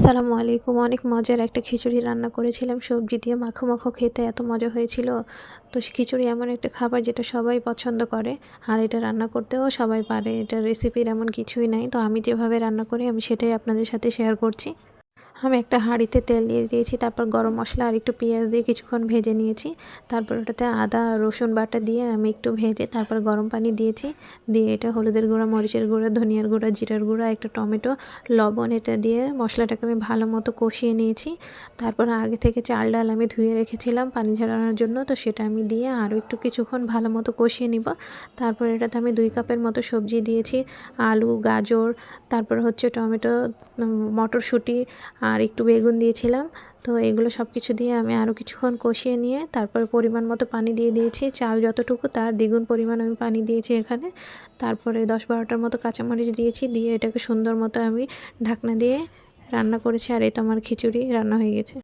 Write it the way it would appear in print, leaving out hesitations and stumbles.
আসসালামু আলাইকুম। অনেক মজার একটা খিচুড়ি রান্না করেছিলাম সবজি দিয়ে মাখো মাখো, খেতে এত মজা হয়েছিল। তো খিচুড়ি এমন একটা খাবার যেটা সবাই পছন্দ করে, আর এটা রান্না করতেও সবাই পারে। এটার রেসিপির এমন কিছুই নাই। তো আমি যেভাবে রান্না করি আমি সেটাই আপনাদের সাথে শেয়ার করছি। আমি একটা হাঁড়িতে তেল দিয়ে দিয়েছি, তারপর গরম মশলা আর একটু পেঁয়াজ দিয়ে কিছুক্ষণ ভেজে নিয়েছি। তারপর ওটাতে আদা রসুন বাটা দিয়ে আমি একটু ভেজে তারপর গরম পানি দিয়েছি। দিয়ে এটা হলুদের গুঁড়া, মরিচের গুঁড়া, ধনিয়ার গুঁড়া, জিরার গুঁড়া, একটা টমেটো, লবণ, এটা দিয়ে মশলাটাকে আমি ভালো মতো কষিয়ে নিয়েছি। তারপর আগে থেকে চাল ডাল আমি ধুয়ে রেখেছিলাম পানি ঝরানোর জন্য, তো সেটা আমি দিয়ে আরও একটু কিছুক্ষণ ভালো মতো কষিয়ে নিব। তারপর এটাতে আমি 2 কাপের মতো সবজি দিয়েছি, আলু, গাজর, তারপর হচ্ছে টমেটো, মটরশুঁটি আর একটু বেগুন দিয়েছিলাম। তো এগুলো সব কিছু দিয়ে আমি আরও কিছুক্ষণ কষিয়ে নিয়ে তারপর পরিমাণ মতো পানি দিয়ে দিয়েছি। চাল যতটুকু তার দ্বিগুণ পরিমাণ আমি পানি দিয়েছি এখানে। তারপরে 10-12টার মতো কাঁচামরিচ দিয়েছি, দিয়ে এটাকে সুন্দর মতো আমি ঢাকনা দিয়ে রান্না করেছি। আর এই তো আমার খিচুড়ি রান্না হয়ে গেছে।